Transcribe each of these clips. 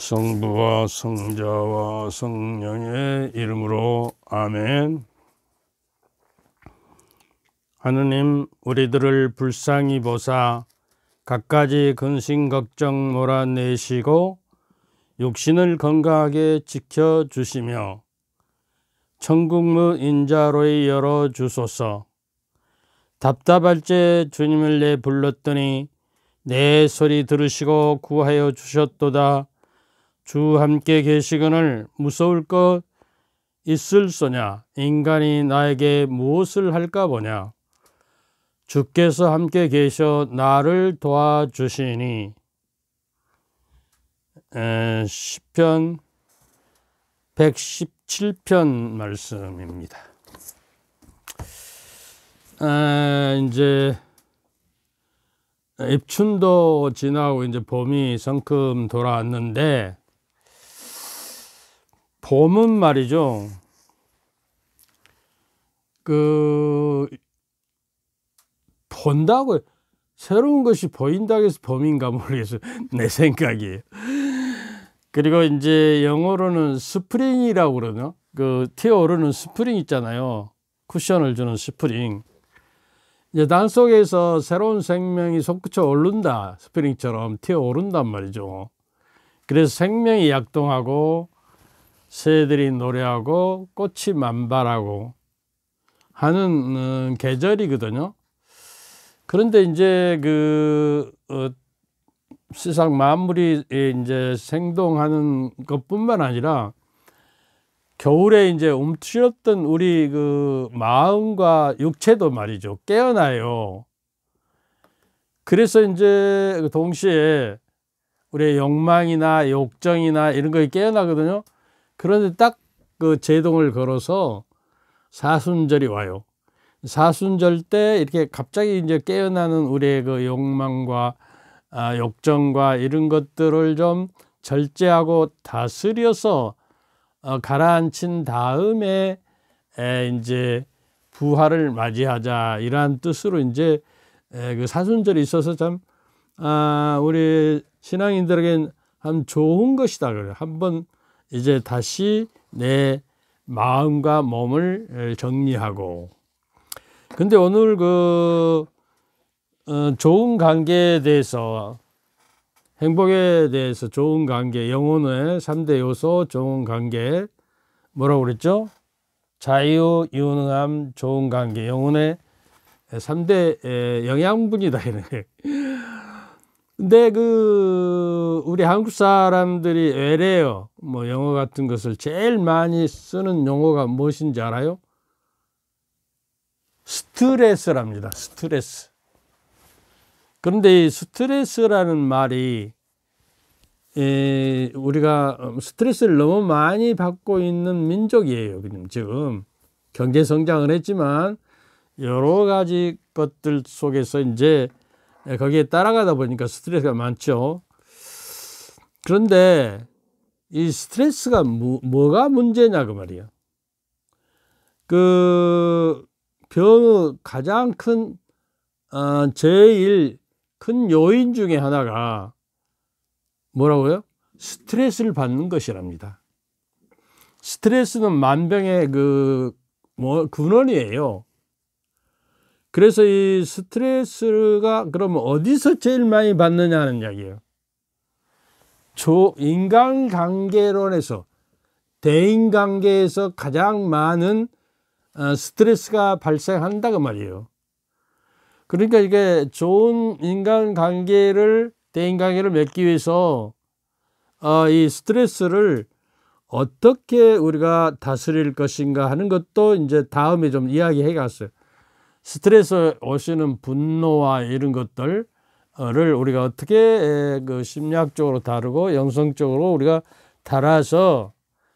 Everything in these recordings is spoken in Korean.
성부와 성자와 성령의 이름으로 아멘. 하느님, 우리들을 불쌍히 보사 갖가지 근심 걱정 몰아내시고 육신을 건강하게 지켜주시며 천국문 인자로이 열어주소서. 답답할 때 주님을 내 불렀더니 내 소리 들으시고 구하여 주셨도다. 주 함께 계시거늘 무서울 것 있을소냐. 인간이 나에게 무엇을 할까 보냐. 주께서 함께 계셔 나를 도와주시니. 시편 117편 말씀입니다. 이제 입춘도 지나고 이제 봄이 성큼 돌아왔는데, 봄은 말이죠, 본다고 새로운 것이 보인다고 해서 봄인가 모르겠어요. 내 생각이에요. 그리고 이제 영어로는 스프링이라고 그러죠. 튀어오르는 스프링 있잖아요. 쿠션을 주는 스프링. 이제 땅 속에서 새로운 생명이 솟구쳐 오른다. 스프링처럼 튀어오른단 말이죠. 그래서 생명이 약동하고 새들이 노래하고 꽃이 만발하고 하는 계절이거든요. 그런데 이제 세상 만물이 이제 생동하는 것뿐만 아니라 겨울에 이제 움츠렸던 우리 마음과 육체도 말이죠, 깨어나요. 그래서 이제 동시에 우리의 욕망이나 욕정이나 이런 것이 깨어나거든요. 그런데 딱 제동을 걸어서 사순절이 와요. 사순절 때 이렇게 갑자기 이제 깨어나는 우리의 욕망과 욕정과 이런 것들을 좀 절제하고 다스려서 가라앉힌 다음에 이제 부활을 맞이하자, 이러한 뜻으로 이제 사순절이 있어서 참 우리 신앙인들에겐 참 좋은 것이다 그래요. 한번 이제 다시 내 마음과 몸을 정리하고. 근데 오늘 좋은 관계에 대해서, 행복에 대해서, 좋은 관계, 영혼의 3대 요소, 좋은 관계, 뭐라고 그랬죠? 자유, 유능함, 좋은 관계, 영혼의 3대 영양분이다 이렇게. 근데 우리 한국 사람들이 외래어, 영어 같은 것을 제일 많이 쓰는 용어가 무엇인지 알아요? 스트레스랍니다. 스트레스. 그런데 이 스트레스라는 말이, 우리가 스트레스를 너무 많이 받고 있는 민족이에요. 지금 경제 성장을 했지만 여러 가지 것들 속에서 이제 거기에 따라가다 보니까 스트레스가 많죠. 그런데 이 스트레스가 뭐가 문제냐 그 말이에요. 병의 가장 큰 제일 큰 요인 중에 하나가 뭐라고요? 스트레스를 받는 것이랍니다. 스트레스는 만병의 근원이에요. 그래서 이 스트레스가 그러면 어디서 제일 많이 받느냐 하는 이야기예요. 인간관계론에서, 대인관계에서 가장 많은 스트레스가 발생한다고 말이에요. 그러니까 이게 좋은 대인관계를 맺기 위해서 이 스트레스를 어떻게 우리가 다스릴 것인가 하는 것도 이제 다음에 좀 이야기해 갔어요. 스트레스 오시는 분노와 이런 것들을 우리가 어떻게 심리학적으로 다루고 영성적으로 우리가 달아서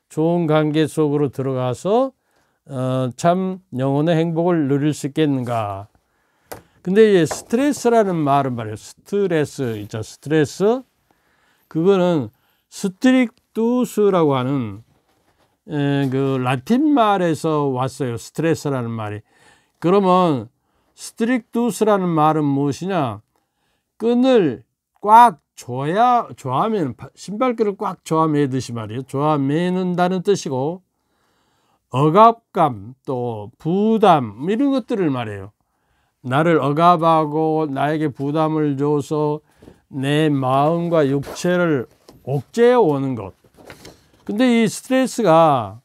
좋은 관계 속으로 들어가서 참 영혼의 행복을 누릴 수 있겠는가. 근데 이제 스트레스라는 말은 말이에요. 스트레스 있죠. 스트레스. 그거는 스트릭투스라고 하는 라틴 말에서 왔어요. 스트레스라는 말이. 그러면 스트릭투스라는 말은 무엇이냐? 끈을 꽉 조아매는 신발끈을 꽉 조아매듯이 말이에요. 조아매는다는 뜻이고, 억압감 또 부담 이런 것들을 말해요. 나를 억압하고 나에게 부담을 줘서 내 마음과 육체를 옥죄어 오는 것. 근데 이 스트레스가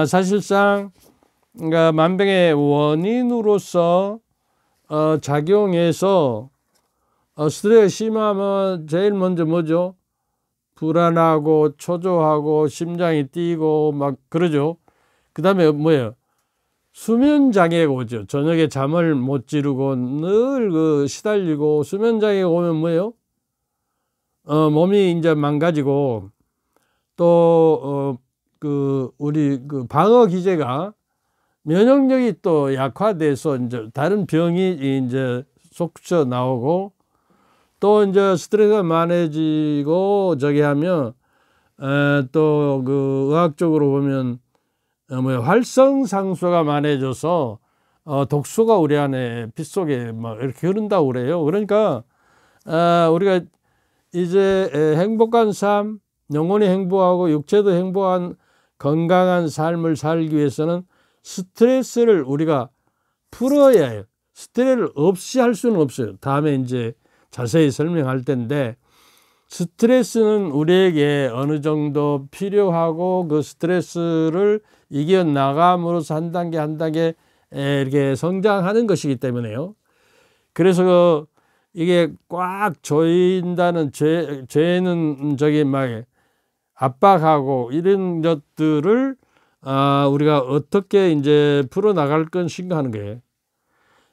사실상 그러니까 만병의 원인으로서 작용해서 스트레스 심하면 제일 먼저 뭐죠? 불안하고 초조하고 심장이 뛰고 막 그러죠. 그 다음에 뭐예요? 수면 장애가 오죠. 저녁에 잠을 못 지르고 늘 시달리고 수면 장애가 오면 뭐예요? 몸이 이제 망가지고 또 우리 방어 기제가 면역력이 또 약화돼서 이제 다른 병이 이제 솟구쳐 나오고 또 이제 스트레스가 많아지고 저기 하면 또 의학적으로 보면 활성산소가 많아져서 독소가 우리 안에 피 속에 막 이렇게 흐른다고 그래요. 그러니까 우리가 이제 행복한 삶, 영혼이 행복하고 육체도 행복한 건강한 삶을 살기 위해서는 스트레스를 우리가 풀어야 해요. 스트레스를 없이 할 수는 없어요. 다음에 이제 자세히 설명할 텐데, 스트레스는 우리에게 어느 정도 필요하고 그 스트레스를 이겨나감으로써 한 단계 한 단계 이렇게 성장하는 것이기 때문에요. 그래서 이게 꽉 조인다는 죄는 저기 막 압박하고 이런 것들을 우리가 어떻게 이제 풀어나갈 것인가 하는 거예요.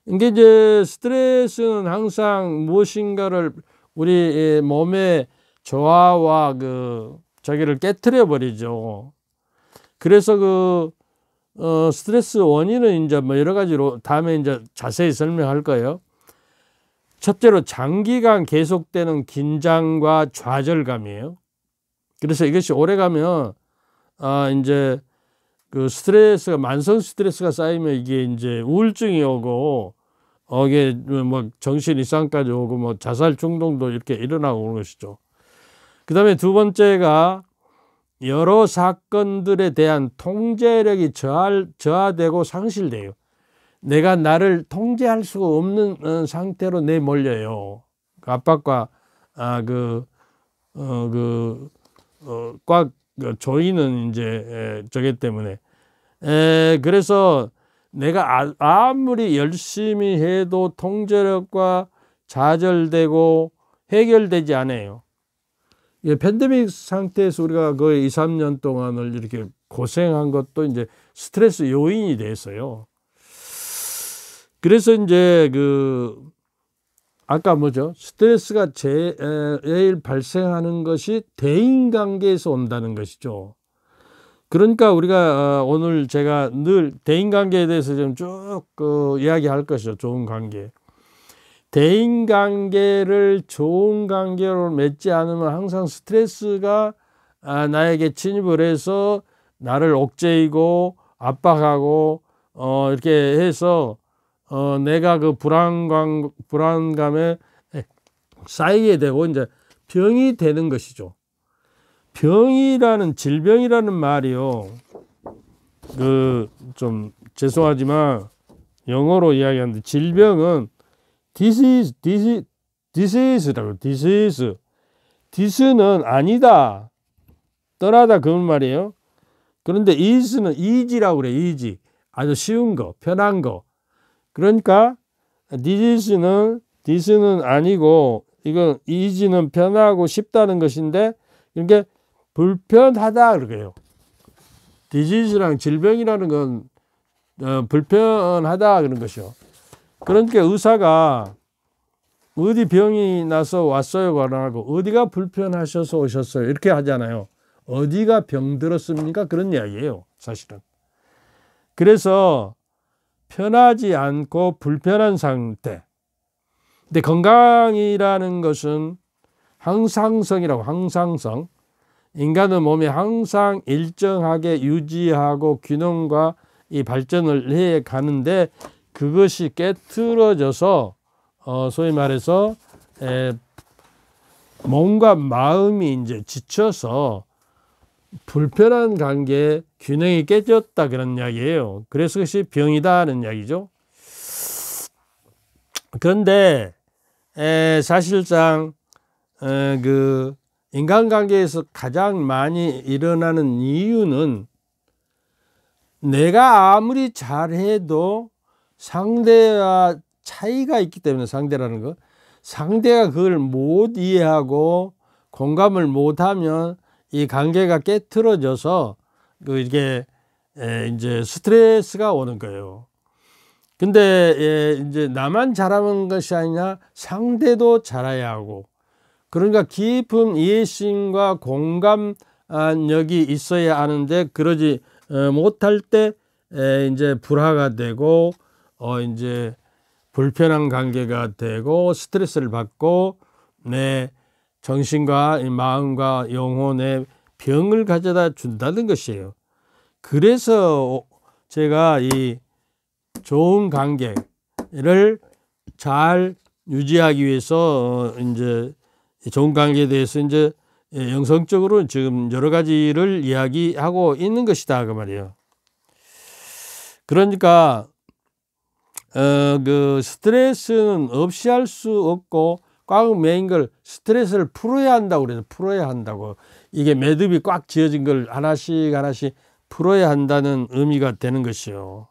이게 이제 스트레스는 항상 무엇인가를 우리 몸의 조화와 저기를 깨트려 버리죠. 그래서 스트레스 원인은 이제 뭐 여러 가지로 다음에 이제 자세히 설명할 거예요. 첫째로 장기간 계속되는 긴장과 좌절감이에요. 그래서 이것이 오래 가면 이제 스트레스가 만성 스트레스가 쌓이면 이게 이제 우울증이 오고 이게 뭐 정신 이상까지 오고 뭐 자살 충동도 이렇게 일어나고 그런 것이죠. 그다음에 두 번째가 여러 사건들에 대한 통제력이 저하되고 상실돼요. 내가 나를 통제할 수가 없는 상태로 내몰려요. 압박과 꽉 조이는 이제 저기 때문에 그래서 내가 아무리 열심히 해도 통제력과 좌절되고 해결되지 않아요. 팬데믹 상태에서 우리가 거의 2, 3년 동안을 이렇게 고생한 것도 이제 스트레스 요인이 됐어요. 그래서 이제 아까 뭐죠? 스트레스가 제일 발생하는 것이 대인관계에서 온다는 것이죠. 그러니까 우리가 오늘 제가 늘 대인관계에 대해서 좀 쭉 이야기할 것이죠. 좋은 관계. 대인관계를 좋은 관계로 맺지 않으면 항상 스트레스가 나에게 침입을 해서 나를 옥죄이고 압박하고 이렇게 해서 내가 불안감에 쌓이게 되고 이제 병이 되는 것이죠. 질병이라는 말이요. 좀 죄송하지만 영어로 이야기하는데 질병은 disease라고 disease. dis는 아니다, 떠나다 그런 말이에요. 그런데 is는 easy라고 그래. easy. 아주 쉬운 거, 편한 거. 그러니까 dis는 아니고 이건 easy는 편하고 쉽다는 것인데 이게 불편하다 그래요. 디지즈랑 질병이라는 건 불편하다 그런 것이요. 그러니까 의사가 어디 병이 나서 왔어요 안 하고 어디가 불편하셔서 오셨어요 이렇게 하잖아요. 어디가 병들었습니까? 그런 이야기예요, 사실은. 그래서 편하지 않고 불편한 상태. 근데 건강이라는 것은 항상성이라고, 항상성. 인간의 몸이 항상 일정하게 유지하고 균형과 이 발전을 해 가는데 그것이 깨트러져서 소위 말해서 몸과 마음이 이제 지쳐서 불편한 관계에 균형이 깨졌다 그런 이야기예요. 그래서 그것이 병이다는 이야기죠. 그런데 사실상 그 인간관계에서 가장 많이 일어나는 이유는 내가 아무리 잘해도 상대와 차이가 있기 때문에, 상대라는 거, 상대가 그걸 못 이해하고 공감을 못하면 이 관계가 깨트려져서 이게 이제 스트레스가 오는 거예요. 근데 이제 나만 잘하는 것이 아니라 상대도 잘해야 하고, 그러니까 깊은 이해심과 공감력이 있어야 하는데 그러지 못할 때 이제 불화가 되고 이제 불편한 관계가 되고 스트레스를 받고 내 정신과 마음과 영혼에 병을 가져다 준다는 것이에요. 그래서 제가 이 좋은 관계를 잘 유지하기 위해서 이제 좋은 관계에 대해서 이제 영성적으로 지금 여러 가지를 이야기하고 있는 것이다 그 말이에요. 그러니까 그 스트레스는 없이 할 수 없고 꽉 매인 걸 스트레스를 풀어야 한다고 그래서 풀어야 한다고, 이게 매듭이 꽉 지어진 걸 하나씩 하나씩 풀어야 한다는 의미가 되는 것이요.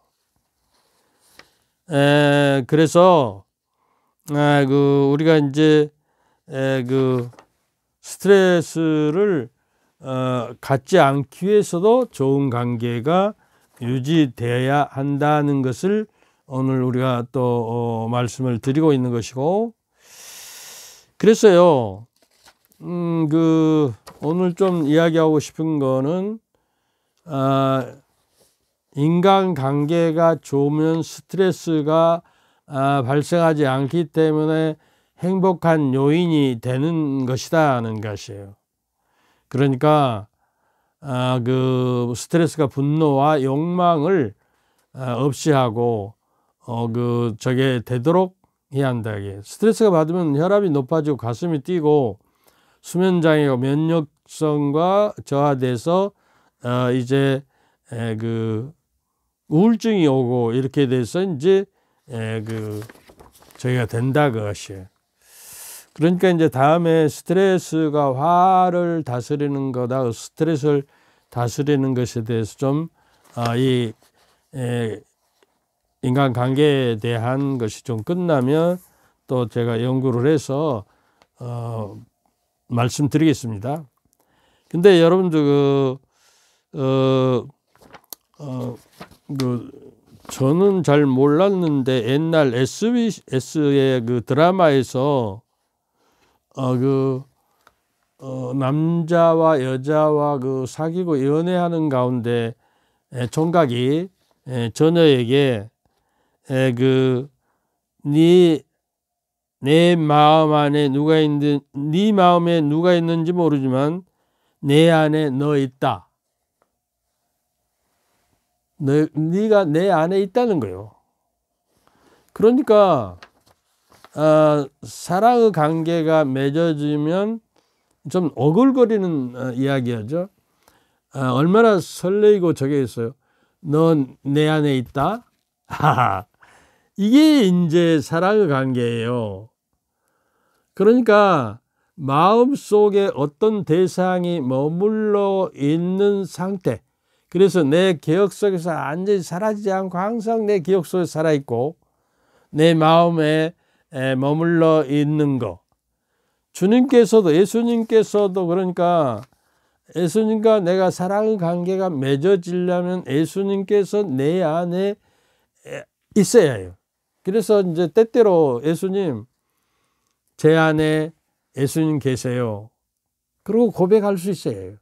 그래서 그 우리가 이제 그 스트레스를 갖지 않기 위해서도 좋은 관계가 유지되어야 한다는 것을 오늘 우리가 또 말씀을 드리고 있는 것이고, 그래서요 그 오늘 좀 이야기하고 싶은 거는 인간관계가 좋으면 스트레스가 발생하지 않기 때문에 행복한 요인이 되는 것이다는 것이에요. 그러니까 그 스트레스가 분노와 욕망을 없이 하고 그 저게 되도록 해야 한다. 이게 스트레스가 받으면 혈압이 높아지고 가슴이 뛰고 수면 장애가 면역성과 저하돼서 이제 그 우울증이 오고 이렇게 돼서 이제 그 저희가 된다 그것이에요. 그러니까 이제 다음에 스트레스가 화를 다스리는 거다, 스트레스를 다스리는 것에 대해서 좀 이 인간관계에 대한 것이 좀 끝나면 또 제가 연구를 해서 말씀드리겠습니다. 근데 여러분들 저는 잘 몰랐는데 옛날 SBS의 그 드라마에서 남자와 여자와 그 사귀고 연애하는 가운데 총각이 처녀에게 내 마음 안에 누가 있는, 네 마음에 누가 있는지 모르지만 내 안에 너 있다. 네가 내 안에 있다는 거예요. 그러니까 사랑의 관계가 맺어지면 좀 오글거리는 이야기하죠. 얼마나 설레이고 저게 있어요. 넌 내 안에 있다. 이게 이제 사랑의 관계예요. 그러니까 마음속에 어떤 대상이 머물러 있는 상태, 그래서 내 기억 속에서 완전히 사라지지 않고 항상 내 기억 속에 살아있고 내 마음에 머물러 있는 거, 주님께서도, 예수님께서도, 그러니까 예수님과 내가 사랑의 관계가 맺어지려면 예수님께서 내 안에 있어야 해요. 그래서 이제 때때로 예수님, 제 안에 예수님 계세요. 그리고 고백할 수 있어요.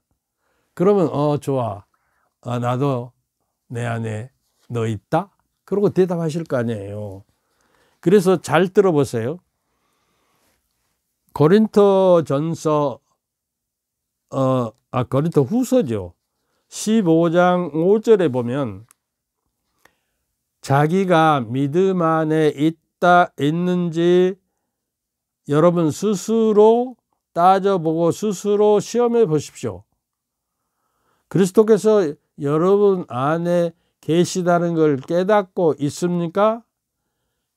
그러면 좋아. 나도 내 안에 너 있다? 그러고 대답하실 거 아니에요. 그래서 잘 들어보세요. 고린토전서 고린토 후서죠. 15장 5절에 보면 자기가 믿음 안에 있는지 여러분 스스로 따져보고 스스로 시험해 보십시오. 그리스도께서 여러분 안에 계시다는 걸 깨닫고 있습니까?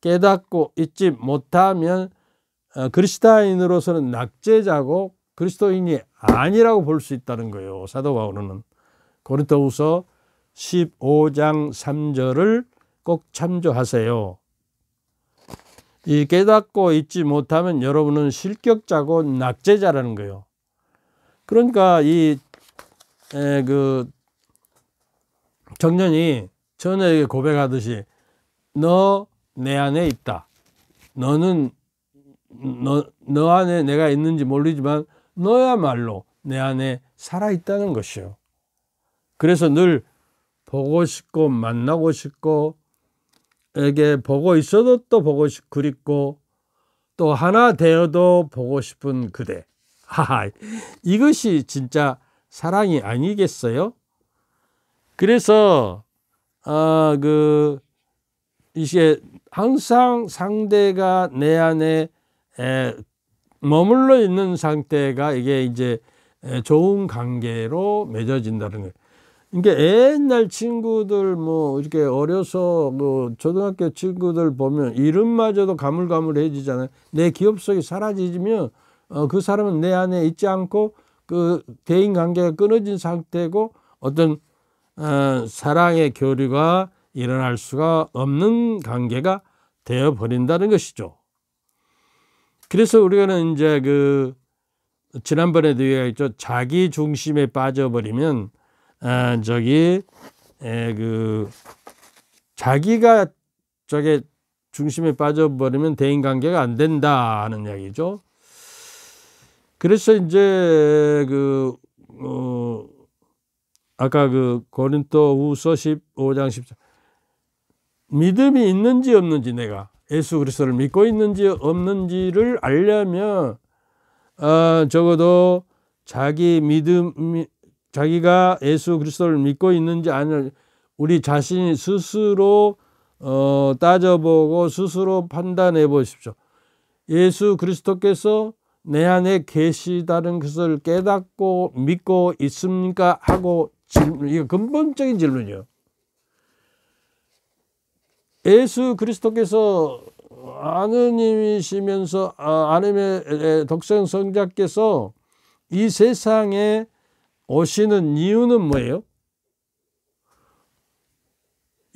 깨닫고 있지 못하면 그리스도인으로서는 낙제자고 그리스도인이 아니라고 볼 수 있다는 거예요. 사도 바울은 고린도후서 15장 3절을 꼭 참조하세요. 이 깨닫고 있지 못하면 여러분은 실격자고 낙제자라는 거예요. 그러니까 그 청년이 처녀에게 고백하듯이 너 내 안에 있다. 너는 너 안에 내가 있는지 모르지만 너야말로 내 안에 살아있다는 것이요. 그래서 늘 보고 싶고 만나고 싶고 에게 보고 있어도 또 보고 싶고 그립고 또 하나 되어도 보고 싶은 그대. 하하, 이것이 진짜 사랑이 아니겠어요? 그래서 이게 항상 상대가 내 안에 머물러 있는 상태가 이게 이제 좋은 관계로 맺어진다는 거예요. 그러니까 옛날 친구들 뭐 이렇게 어려서 뭐 초등학교 친구들 보면 이름마저도 가물가물해지잖아요. 내 기억 속에 사라지면 그 사람은 내 안에 있지 않고 그 대인 관계가 끊어진 상태고 어떤 사랑의 교류가 일어날 수가 없는 관계가 되어 버린다는 것이죠. 그래서 우리는 이제 지난번에도 얘기했죠. 자기 중심에 빠져버리면 자기가 저게 중심에 빠져버리면 대인 관계가 안 된다는 이야기죠. 그래서 이제 아까 고린도후서 15장 10절 믿음이 있는지 없는지 내가 예수 그리스도를 믿고 있는지 없는지를 알려면 적어도 자기가 예수 그리스도를 믿고 있는지 아니면 우리 자신이 스스로 따져보고 스스로 판단해 보십시오. 예수 그리스도께서 내 안에 계시다는 것을 깨닫고 믿고 있습니까? 하고 이거 근본적인 질문이에요. 예수 그리스도께서 하느님이시면서 하느님의 독생 성자께서 이 세상에 오시는 이유는 뭐예요?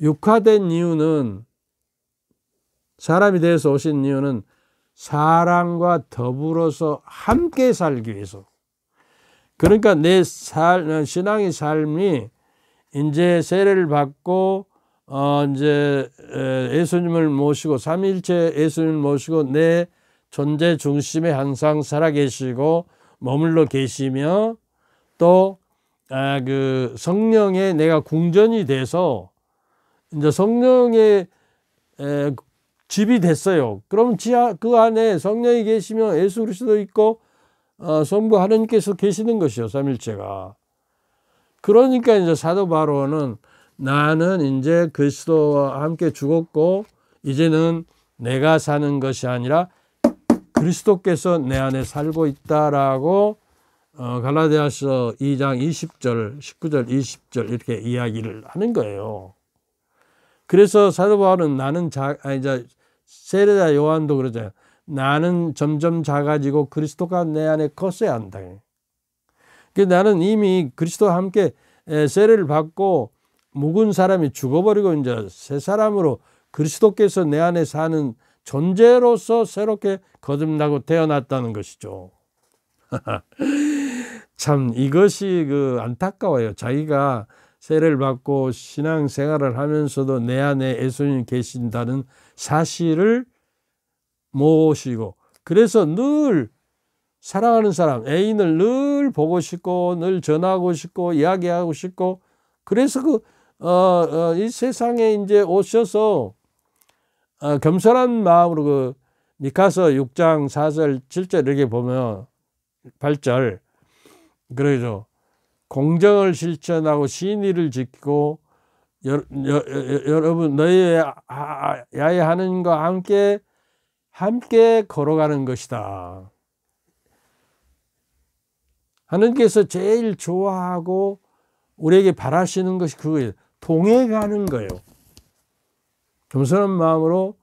육화된 이유는 사람이 되어서 오신 이유는 사랑과 더불어서 함께 살기 위해서. 그러니까 내 신앙의 삶이 이제 세례를 받고 이제 예수님을 모시고 삼위일체 예수님을 모시고 내 존재 중심에 항상 살아계시고 머물러 계시며 또 성령에 내가 궁전이 돼서 이제 성령의 집이 됐어요. 그럼 그 안에 성령이 계시면 예수 그리스도 있고 성부 하나님께서 계시는 것이요, 삼위일체가. 그러니까 이제 사도 바울은 나는 이제 그리스도와 함께 죽었고 이제는 내가 사는 것이 아니라 그리스도께서 내 안에 살고 있다라고 갈라디아서 2장 20절, 19절, 20절 이렇게 이야기를 하는 거예요. 그래서 사도 바울은 이제 세례자 요한도 그러잖아요. 나는 점점 작아지고 그리스도가 내 안에 컸어야 한다. 나는 이미 그리스도와 함께 세례를 받고 묵은 사람이 죽어버리고 이제 새 사람으로 그리스도께서 내 안에 사는 존재로서 새롭게 거듭나고 태어났다는 것이죠. 참 이것이 안타까워요. 자기가 세례를 받고 신앙생활을 하면서도 내 안에 예수님이 계신다는 사실을 모시고 그래서 늘 사랑하는 사람, 애인을 늘 보고 싶고 늘 전하고 싶고 이야기하고 싶고 그래서 이 세상에 이제 오셔서 겸손한 마음으로 미카서 6장 4절 7절 이렇게 보면 8절 그러죠. 공정을 실천하고 신의를 지키고 여러분 너희의 야외 하느님과 함께 걸어가는 것이다. 하나님께서 제일 좋아하고 우리에게 바라시는 것이 그거예요. 동행하는 거예요. 겸손한 마음으로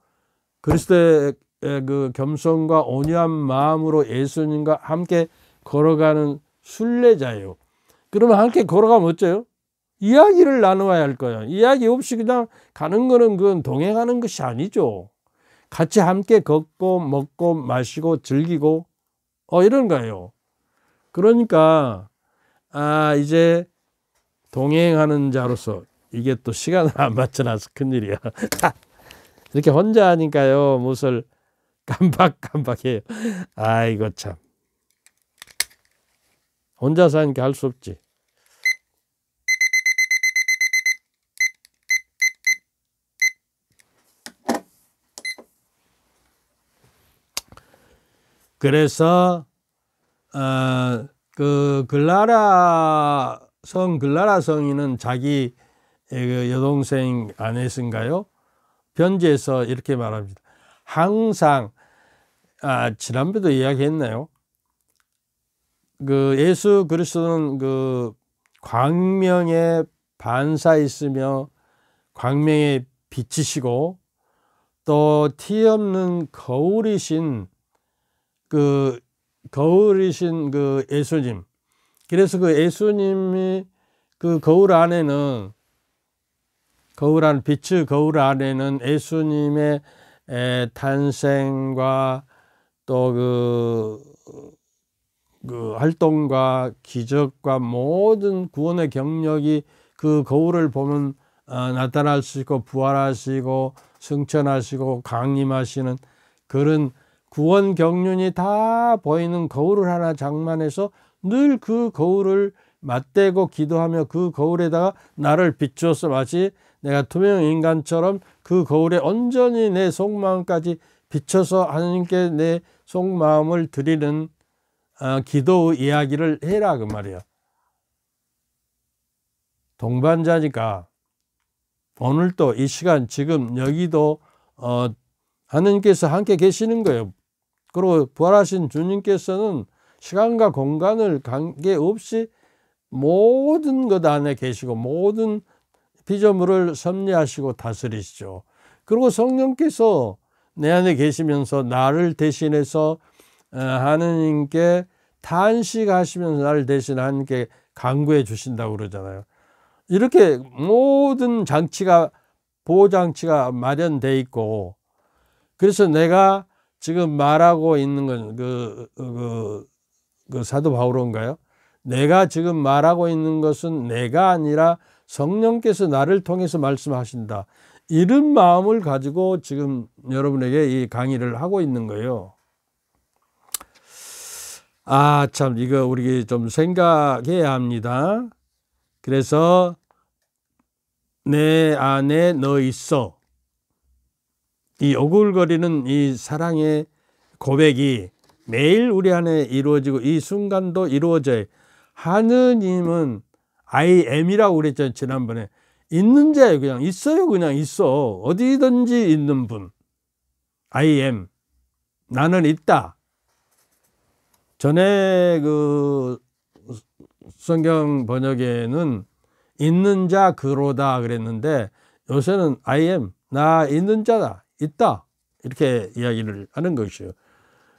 그리스도의 그 겸손과 온유한 마음으로 예수님과 함께 걸어가는 순례자예요. 그러면 함께 걸어가면 어째요? 이야기를 나누어야 할 거예요. 이야기 없이 그냥 가는 거는 그건 동행하는 것이 아니죠. 같이 함께 걷고 먹고 마시고 즐기고 이런 거예요. 그러니까 이제 동행하는 자로서 이게 또 시간을 안 맞춰놔서 큰일이야. 이렇게 혼자 하니까요 무엇을 깜박깜박해요. 아이고 참, 혼자서 하니까 할 수 없지. 그래서 그 글라라 성인은 자기 여동생 아내신가요? 편지에서 이렇게 말합니다. 항상 지난번에도 이야기했나요? 그 예수 그리스도는 그 광명의 반사이시며 광명의 빛이시고 또 티 없는 거울이신 그 예수님. 그래서 그 예수님이 그 거울 안에는 빛의 거울 안에는 예수님의 탄생과 또 그 활동과 기적과 모든 구원의 경력이 그 거울을 보면 나타날 수 있고 부활하시고 승천하시고 강림하시는 그런 구원 경륜이 다 보이는 거울을 하나 장만해서 늘 그 거울을 맞대고 기도하며 그 거울에다가 나를 비추어서 마치 내가 투명 인간처럼 그 거울에 온전히 내 속마음까지 비춰서 하나님께 내 속마음을 드리는 기도 이야기를 해라 그 말이야. 동반자니까 오늘도 이 시간 지금 여기도 하나님께서 함께 계시는 거예요. 그리고 부활하신 주님께서는 시간과 공간을 관계없이 모든 것 안에 계시고 모든 피조물을 섭리하시고 다스리시죠. 그리고 성령께서 내 안에 계시면서 나를 대신해서 하느님께 탄식하시면서 나를 대신 하나님께 간구해 주신다고 그러잖아요. 이렇게 모든 장치가 보호장치가 마련되어 있고, 그래서 내가 지금 말하고 있는 건 그 사도 바울인가요? 내가 지금 말하고 있는 것은 내가 아니라 성령께서 나를 통해서 말씀하신다. 이런 마음을 가지고 지금 여러분에게 이 강의를 하고 있는 거예요. 참, 이거 우리 좀 생각해야 합니다. 그래서 내 안에 너 있어. 이 오글거리는 이 사랑의 고백이 매일 우리 안에 이루어지고 이 순간도 이루어져요. 하느님은 I am이라고 그랬잖아요. 지난번에. 있는 자예요. 그냥 있어요. 그냥 있어. 어디든지 있는 분. I am. 나는 있다. 전에 그 성경 번역에는 있는 자 그로다 그랬는데 요새는 I am. 나 있는 자다. 있다. 이렇게 이야기를 하는 것이에요.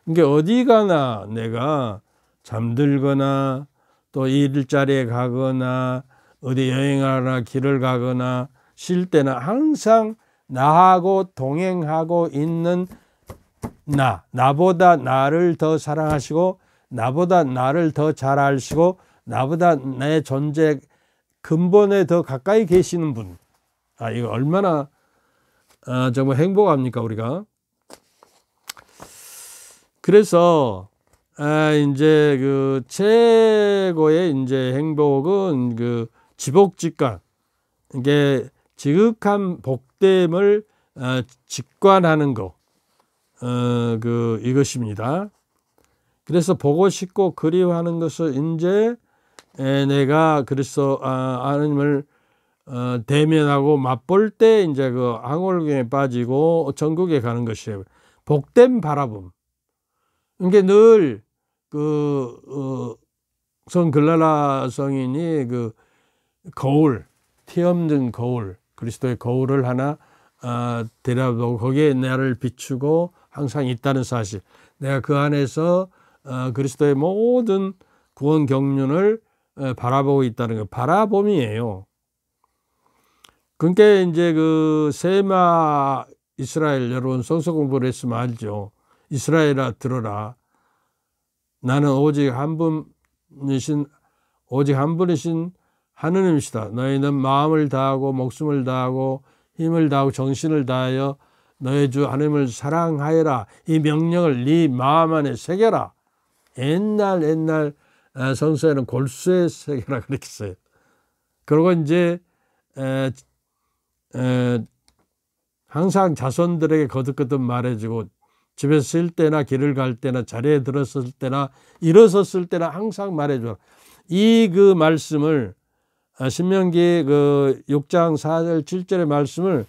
그러니까 어디 가나 내가 잠들거나 또 일자리에 가거나 어디 여행하거나 길을 가거나 쉴 때는 항상 나하고 동행하고 있는 나보다 나를 더 사랑하시고 나보다 나를 더 잘 아시고 나보다 내 존재 근본에 더 가까이 계시는 분. 이거 얼마나 정말 행복합니까 우리가. 그래서 이제 그 최고의 이제 행복은 그 지복직관, 이게 지극한 복됨을 직관하는 거, 이것입니다. 그래서 보고 싶고 그리워하는 것을 이제 내가 그래서 하나님을 대면하고 맛볼 때 이제 그 항월경에 빠지고 천국에 가는 것이에요. 복됨 바라봄. 이게 늘 성 글라라 성인이 그 거울, 티 없는 거울, 그리스도의 거울을 하나 데려보고 거기에 나를 비추고 항상 있다는 사실, 내가 그 안에서 그리스도의 모든 구원 경륜을 바라보고 있다는 거, 바라봄이에요. 그러니까 이제 그 세마 이스라엘, 여러분 성서 공부를 했으면 알죠. 이스라엘아 들어라. 나는 오직 한 분이신 하느님이시다. 너희는 마음을 다하고 목숨을 다하고 힘을 다하고 정신을 다하여 너희 주 하나님을 사랑하여라. 이 명령을 네 마음 안에 새겨라. 옛날 성서에는 골수에 새겨라 그렇게 써요. 그리고 이제 항상 자손들에게 거듭거듭 말해주고, 집에서 쉴 때나 길을 갈 때나 자리에 들었을 때나 일어섰을 때나 항상 말해줘. 이 그 말씀을 신명기 그 6장 4절 7절의 말씀을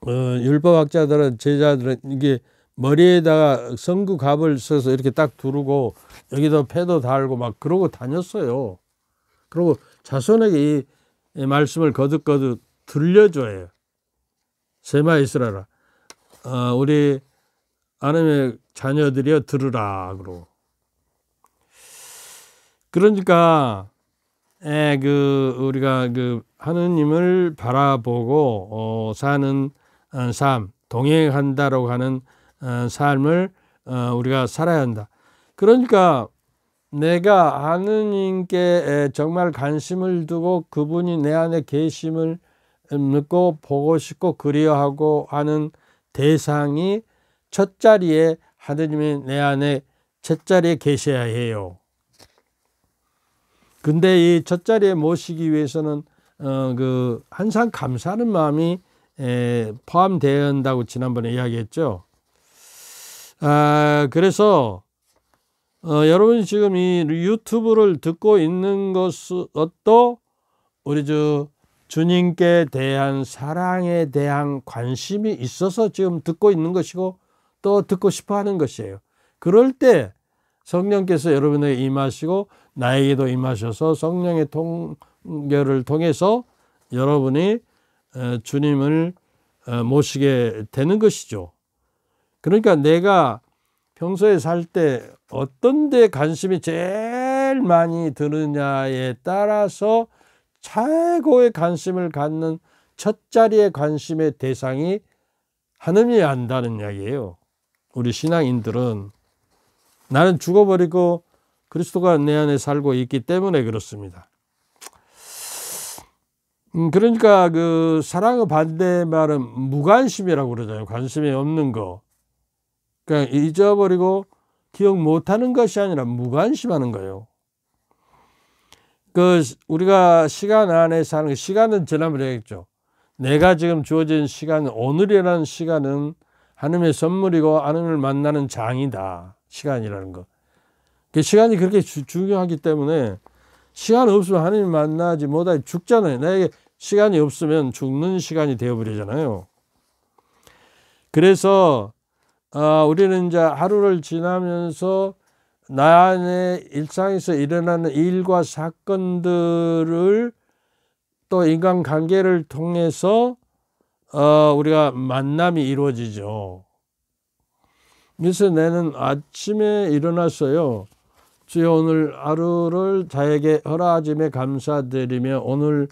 율법학자들은, 제자들은 이게 머리에다가 성구갑을 써서 이렇게 딱 두르고 여기도 패도 달고 막 그러고 다녔어요. 그리고 자손에게 이 말씀을 거듭거듭 들려줘요. 세마 이스라엘아, 우리 하나님의 자녀들이여 들으라. 그러니까 우리가 그 하느님을 바라보고 사는 삶, 동행한다라고 하는 삶을 우리가 살아야 한다. 그러니까 내가 하느님께 정말 관심을 두고 그분이 내 안에 계심을 믿고 보고 싶고 그리워하고 하는 대상이 첫 자리에, 하느님이 내 안에 첫 자리에 계셔야 해요. 근데 이 첫 자리에 모시기 위해서는 항상 감사하는 마음이 포함되어야 한다고 지난번에 이야기했죠. 그래서 여러분이 지금 이 유튜브를 듣고 있는 것도 우리 주님께 대한 사랑에 대한 관심이 있어서 지금 듣고 있는 것이고 또 듣고 싶어 하는 것이에요. 그럴 때 성령께서 여러분에게 임하시고 나에게도 임하셔서 성령의 통결을 통해서 여러분이 주님을 모시게 되는 것이죠. 그러니까 내가 평소에 살 때 어떤 데 관심이 제일 많이 드느냐에 따라서 최고의 관심을 갖는 첫 자리의 관심의 대상이 하느님이 한다는 이야기예요. 우리 신앙인들은 나는 죽어버리고 그리스도가 내 안에 살고 있기 때문에 그렇습니다. 그러니까 그 사랑의 반대말은 무관심이라고 그러잖아요. 관심이 없는 거. 그러니까 잊어버리고 기억 못하는 것이 아니라 무관심하는 거예요. 우리가 시간 안에 사는 거, 시간은 지난번에 얘기했죠. 내가 지금 주어진 시간, 오늘이라는 시간은 하나님의 선물이고 하나님을 만나는 장이다. 시간이라는 거. 시간이 그렇게 중요하기 때문에 시간 없으면 하나님 만나지 못하게 죽잖아요. 나에게 시간이 없으면 죽는 시간이 되어버리잖아요. 그래서 우리는 이제 하루를 지나면서 나 안에 일상에서 일어나는 일과 사건들을 또 인간관계를 통해서 우리가 만남이 이루어지죠. 그래서 나는 아침에 일어났어요. 주여, 오늘 하루를 자에게 허락하심에 감사드리며 오늘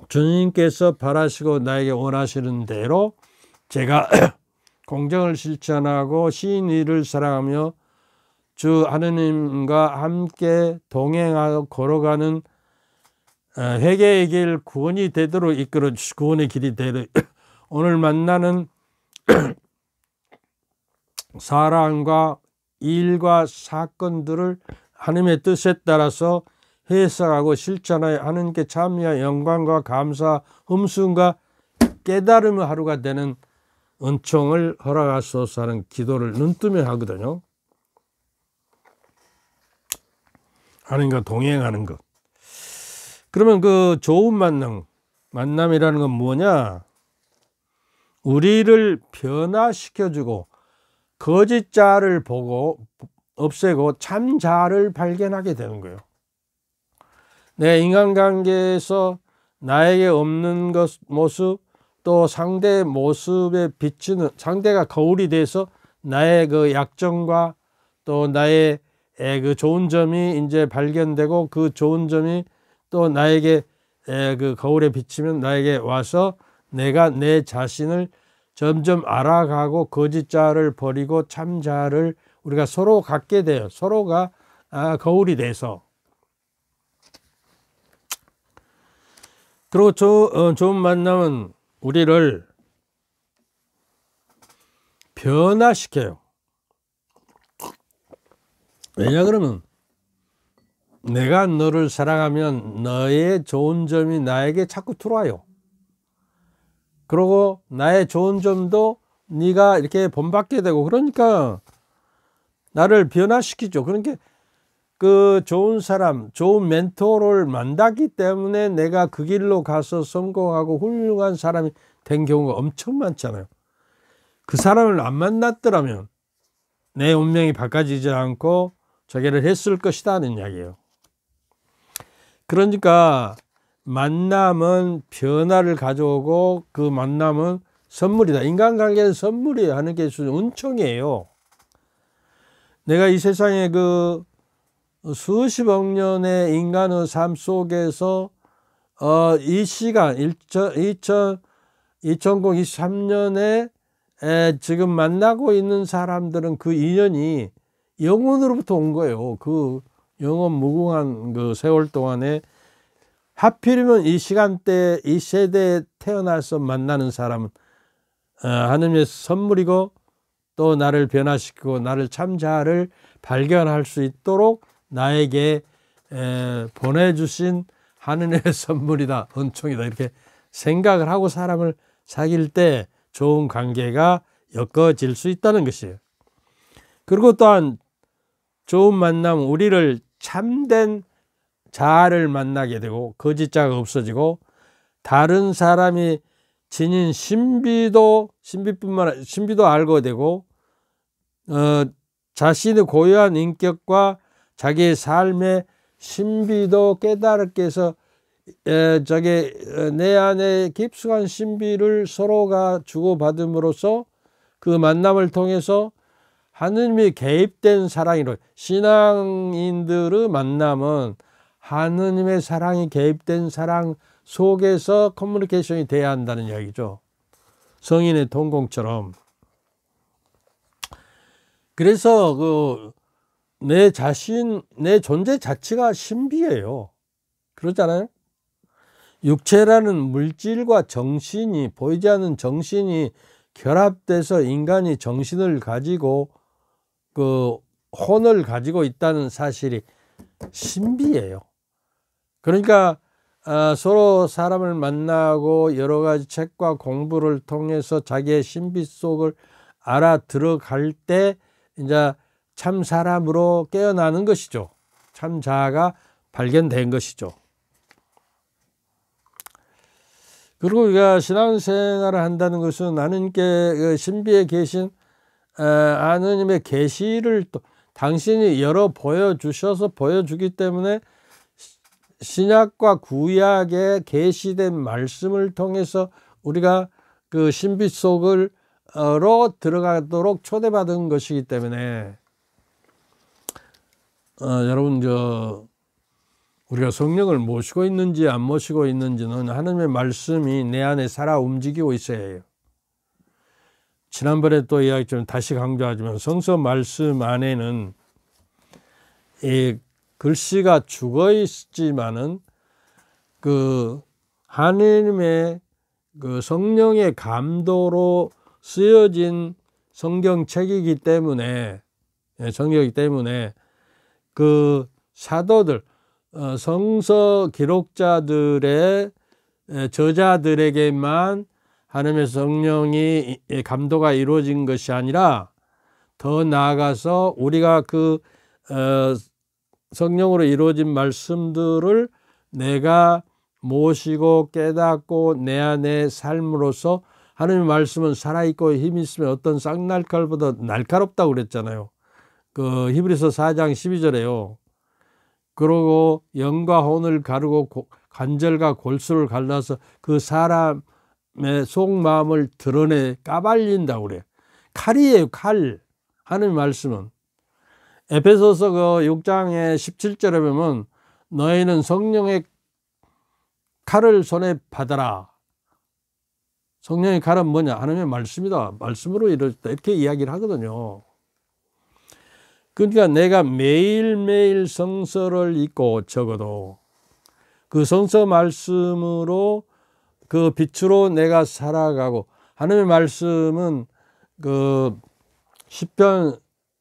주님께서 바라시고 나에게 원하시는 대로 제가 공정을 실천하고 시인의를 사랑하며 주 하느님과 함께 동행하고 걸어가는 회개의 길, 구원이 되도록 이끌어 주시고 구원의 길이 되도록 오늘 만나는 사람과 일과 사건들을 하나님의 뜻에 따라서 해석하고 실천하여 하나님께 참여와 영광과 감사, 흠수음과 깨달음의 하루가 되는 은총을 허락하소서 하는 기도를 눈뜨며 하거든요. 하나님과 동행하는 것. 그러면 그 좋은 만남이라는 건 뭐냐? 우리를 변화시켜주고 거짓자를 보고 없애고 참 자아를 발견하게 되는 거예요. 내 인간관계에서 나에게 없는 것 모습, 또 상대의 모습에 비추는, 상대가 거울이 돼서 나의 그 약점과 또 나의 그 좋은 점이 이제 발견되고, 그 좋은 점이 또 나에게 그 거울에 비치면 나에게 와서 내가 내 자신을 점점 알아가고 거짓 자아를 버리고 참 자아를 우리가 서로 갖게 돼요. 서로가 거울이 돼서. 그리고 좋은 만남은 우리를 변화시켜요. 왜냐 그러면 내가 너를 사랑하면 너의 좋은 점이 나에게 자꾸 들어와요. 그리고 나의 좋은 점도 네가 이렇게 본받게 되고, 그러니까 나를 변화시키죠. 그러니까 그 좋은 사람, 좋은 멘토를 만났기 때문에 내가 그 길로 가서 성공하고 훌륭한 사람이 된 경우가 엄청 많잖아요. 그 사람을 안 만났더라면 내 운명이 바꿔지지 않고 저기를 했을 것이다 하는 이야기예요. 그러니까 만남은 변화를 가져오고, 그 만남은 선물이다. 인간관계는 선물이 하는 게 은총이에요. 내가 이 세상에 그 수십억 년의 인간의 삶 속에서 이 시간 2023년에 지금 만나고 있는 사람들은 그 인연이 영원으로부터 온 거예요. 그 영원 무궁한 그 세월 동안에 하필이면 이 시간대, 이 세대에 태어나서 만나는 사람은 하느님의 선물이고, 또 나를 변화시키고 나를 참 자아를 발견할 수 있도록 나에게 보내주신 하느님의 선물이다, 은총이다, 이렇게 생각을 하고 사람을 사귈 때 좋은 관계가 엮어질 수 있다는 것이에요. 그리고 또한 좋은 만남은 우리를 참된 자아를 만나게 되고, 거짓자가 없어지고, 다른 사람이 지닌 신비도 알게 되고, 자신의 고유한 인격과 자기의 삶의 신비도 깨달게 해서 내 안에 깊숙한 신비를 서로가 주고받음으로써 그 만남을 통해서 하느님이 개입된 사랑이로, 신앙인들의 만남은 하느님의 사랑이 개입된 사랑 속에서 커뮤니케이션이 돼야 한다는 이야기죠. 성인의 동공처럼. 그래서 내 자신, 내 존재 자체가 신비예요. 그렇잖아요. 육체라는 물질과 정신이, 보이지 않는 정신이 결합돼서 인간이 정신을 가지고 그 혼을 가지고 있다는 사실이 신비예요. 그러니까 서로 사람을 만나고 여러 가지 책과 공부를 통해서 자기의 신비 속을 알아들어갈 때 이제 참 사람으로 깨어나는 것이죠. 참 자아가 발견된 것이죠. 그리고 우리가 신앙생활을 한다는 것은 하느님께 신비에 계신 하느님의 계시를 또 당신이 열어 보여주셔서 보여주기 때문에 신약과 구약에 계시된 말씀을 통해서 우리가 그 신비 속으로 들어가도록 초대받은 것이기 때문에 여러분 우리가 성령을 모시고 있는지 안 모시고 있는지는 하나님의 말씀이 내 안에 살아 움직이고 있어야 해요. 지난번에 또 이야기했지만 다시 강조하지만 성서 말씀 안에는 이 글씨가 죽어 있지만은 그 하느님의 그 성령의 감도로 쓰여진 성경책이기 때문에 그 사도들, 성서 기록자들의 저자들에게만 하나님의 성령이 감도가 이루어진 것이 아니라 더 나아가서 우리가 그 성령으로 이루어진 말씀들을 내가 모시고 깨닫고 내 안에 삶으로써 하나님의 말씀은 살아있고 힘이 있으면 어떤 쌍날칼보다 날카롭다고 그랬잖아요. 그 히브리서 4장 12절에요. 그러고 영과 혼을 가르고 관절과 골수를 갈라서 그 사람의 속마음을 드러내 까발린다고 그래. 칼이에요, 칼. 하는 말씀은 에베소서 그 6장의 17절에 보면 너희는 성령의 칼을 손에 받아라. 성령의 칼은 뭐냐? 하나님의 말씀이다. 말씀으로 이렇게 이야기를 하거든요. 그러니까 내가 매일매일 성서를 읽고 적어도 그 성서 말씀으로 그 빛으로 내가 살아가고, 하나님의 말씀은 그 시편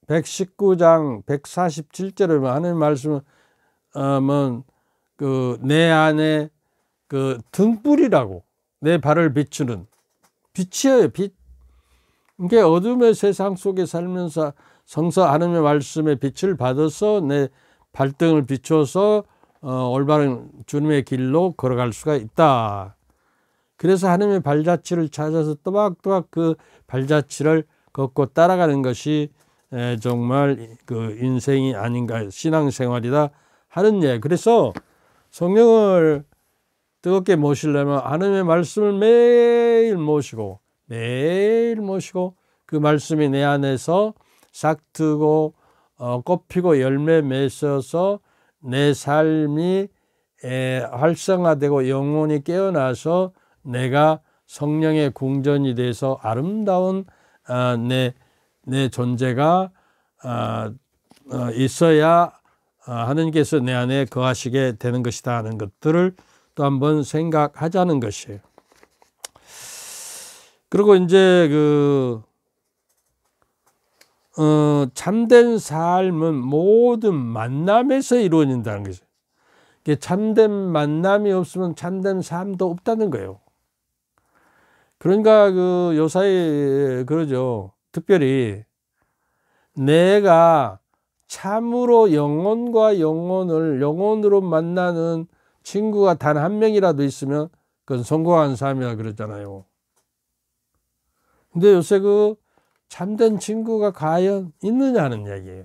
119장 147절에 보면 하나님의 말씀은 그 내 안에 그 등불이라고, 내 발을 비추는 빛이에요, 빛. 이게 어둠의 세상 속에 살면서 성서 하나님의 말씀의 빛을 받아서 내 발등을 비춰서 올바른 주님의 길로 걸어갈 수가 있다. 그래서 하나님의 발자취를 찾아서 또박또박 그 발자취를 걷고 따라가는 것이 정말 그 인생이 아닌가, 신앙생활이다 하는 예. 그래서 성령을 뜨겁게 모시려면 하나님의 말씀을 매일 모시고 그 말씀이 내 안에서 싹트고 꽃피고 열매 맺어서 내 삶이 활성화되고 영혼이 깨어나서 내가 성령의 궁전이 돼서 아름다운 내 존재가 있어야 하나님께서 내 안에 거하시게 되는 것이다 하는 것들을 또 한번 생각하자는 것이에요. 그리고 이제 참된 삶은 모든 만남에서 이루어진다는 거죠. 참된 만남이 없으면 참된 삶도 없다는 거예요. 그러니까 요사이 그러죠. 특별히 내가 참으로 영혼과 영혼으로 만나는 친구가 단 한 명이라도 있으면 그건 성공한 삶이라 그러잖아요. 근데 요새 그 참된 친구가 과연 있느냐는 얘기예요.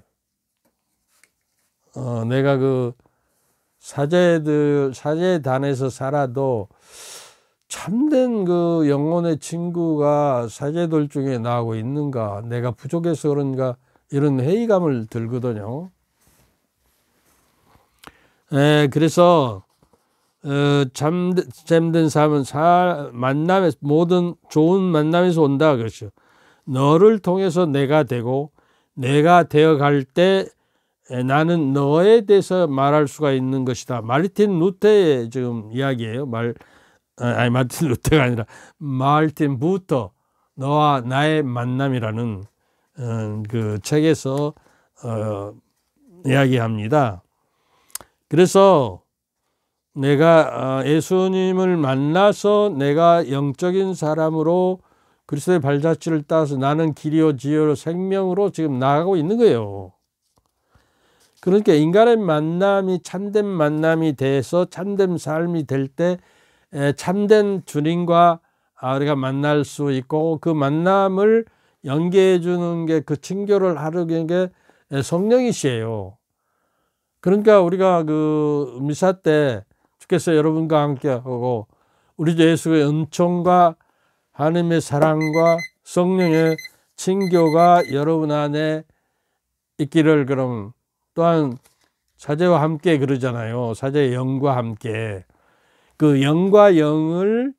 내가 그 사제단에서 살아도 참된 그 영혼의 친구가 사제들 중에 나하고 있는가, 내가 부족해서 그런가, 이런 회의감을 들거든요. 그래서 참된 삶은 만남에서, 모든 좋은 만남에서 온다 그렇죠. 너를 통해서 내가 되고 내가 되어갈 때 나는 너에 대해서 말할 수가 있는 것이다. 마르틴 루터의 지금 이야기예요. 마르틴 루터가 아니라 마르틴 부터, 너와 나의 만남이라는 그 책에서 이야기합니다. 그래서 내가 예수님을 만나서 내가 영적인 사람으로 그리스도의 발자취를 따서 나는 길이요 지혜요 생명으로 지금 나아가고 있는 거예요. 그러니까 인간의 만남이 참된 만남이 돼서 참된 삶이 될 때 참된 주님과 우리가 만날 수 있고, 그 만남을 연계해 주는 게, 그 친교를 하는 게 성령이시에요. 그러니까 우리가 그 미사 때 주께서 여러분과 함께 하고 우리 주 예수의 은총과 하나님의 사랑과 성령의 친교가 여러분 안에 있기를, 그럼 또한 사제와 함께 그러잖아요. 사제의 영과 함께. 그 영과 영을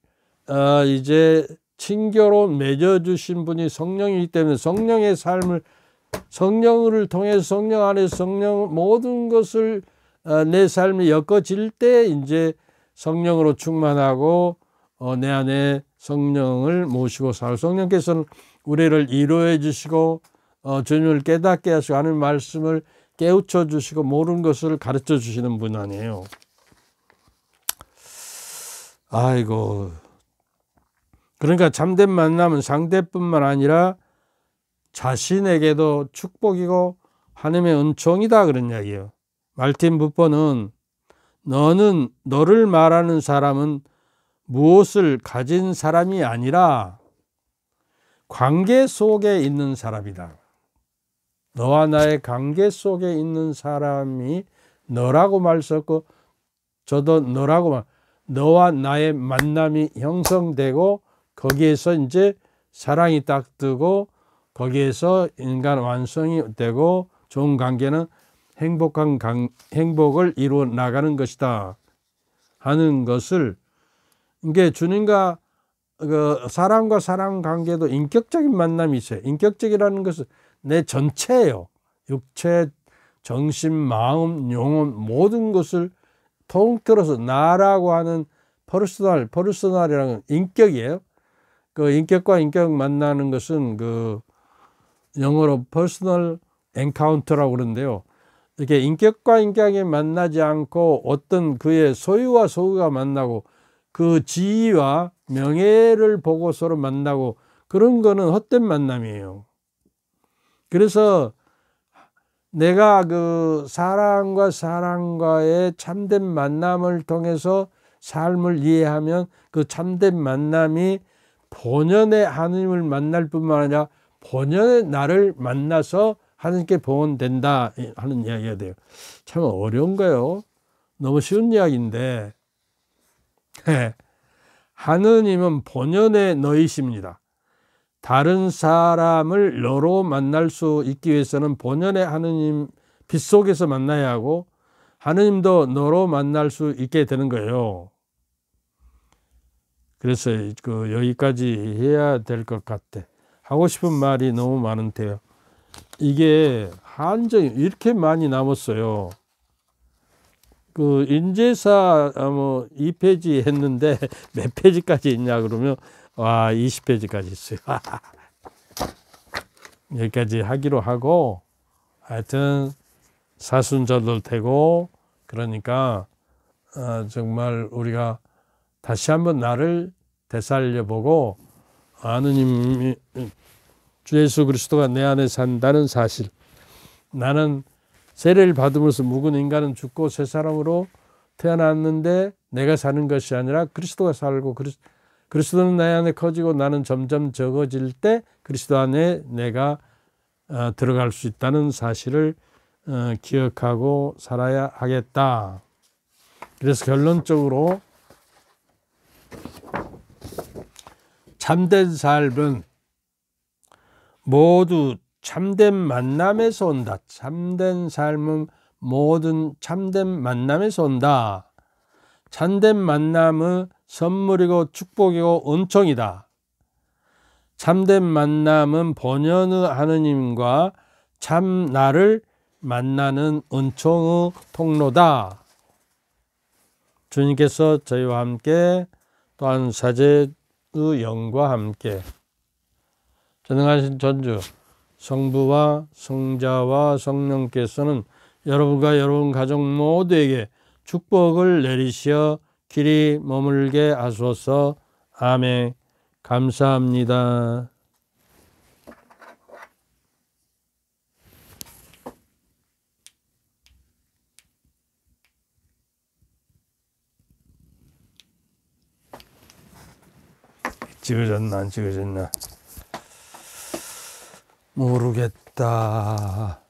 이제 친교로 맺어주신 분이 성령이기 때문에 성령의 삶을, 성령을 통해서 성령 안에서 성령 모든 것을 내 삶이 엮어질 때 이제 성령으로 충만하고 내 안에 성령을 모시고 살고, 성령께서는 우리를 이루어 주시고 주님을 깨닫게 하시고 하는 말씀을 깨우쳐 주시고 모르는 것을 가르쳐 주시는 분 아니에요. 아이고, 그러니까 참된 만남은 상대뿐만 아니라 자신에게도 축복이고 하나님의 은총이다 그런 이야기예요. 말틴 부퍼는 너를 말하는 사람은 무엇을 가진 사람이 아니라 관계 속에 있는 사람이다. 너와 나의 관계 속에 있는 사람이 너라고 말 썼고 저도 너라고 말, 너와 나의 만남이 형성되고 거기에서 이제 사랑이 딱 뜨고 거기에서 인간 완성이 되고 좋은 관계는 행복을 이루어 나가는 것이다 하는 것을, 이게 주님과 사람과 사람 관계도 인격적인 만남이 있어요. 인격적이라는 것은 내 전체예요. 육체, 정신, 마음, 영혼 모든 것을 통틀어서 나라고 하는 퍼스널이라는 건 인격이에요. 그 인격과 인격 만나는 것은 그 영어로 퍼스널 엔카운터라고 그러는데요. 이렇게 인격과 인격이 만나지 않고 어떤 그의 소유와 소유가 만나고 그 지위와 명예를 보고 서로 만나고 그런 거는 헛된 만남이에요. 그래서 내가 그 사람과 사람과의 참된 만남을 통해서 삶을 이해하면 그 참된 만남이 본연의 하느님을 만날 뿐만 아니라 본연의 나를 만나서 하느님께 봉헌된다 하는 이야기가 돼요. 참 어려운 거예요. 너무 쉬운 이야기인데 하느님은 본연의 너이십니다. 다른 사람을 너로 만날 수 있기 위해서는 본연의 하느님 빛 속에서 만나야 하고 하느님도 너로 만날 수 있게 되는 거예요. 그래서 여기까지 해야 될 것 같아. 하고 싶은 말이 너무 많은데요. 이게 한정이 이렇게 많이 남았어요. 그 인제사 2페이지 했는데 몇 페이지까지 있냐 그러면 20페이지까지 있어요. 여기까지 하기로 하고 하여튼 사순절도 되고 그러니까 정말 우리가 다시 한번 나를 되살려보고 하느님이 주 예수 그리스도가 내 안에 산다는 사실, 나는 세례를 받으면서 묵은 인간은 죽고 새 사람으로 태어났는데 내가 사는 것이 아니라 그리스도가 살고 그리스도는 내 안에 커지고 나는 점점 적어질 때 그리스도 안에 내가 들어갈 수 있다는 사실을 기억하고 살아야 하겠다. 그래서 결론적으로 참된 삶은 모두 참된 만남에서 온다. 참된 삶은 모든 참된 만남에서 온다. 참된 만남은 선물이고 축복이고 은총이다. 참된 만남은 본연의 하느님과 참 나를 만나는 은총의 통로다. 주님께서 저희와 함께 또한 사제의 영과 함께 전능하신 전주 성부와 성자와 성령께서는 여러분과 여러분 가족 모두에게 축복을 내리시어 길이 머물게 하소서. 아멘. 감사합니다. 찍어졌나 안 찍어졌나 모르겠다.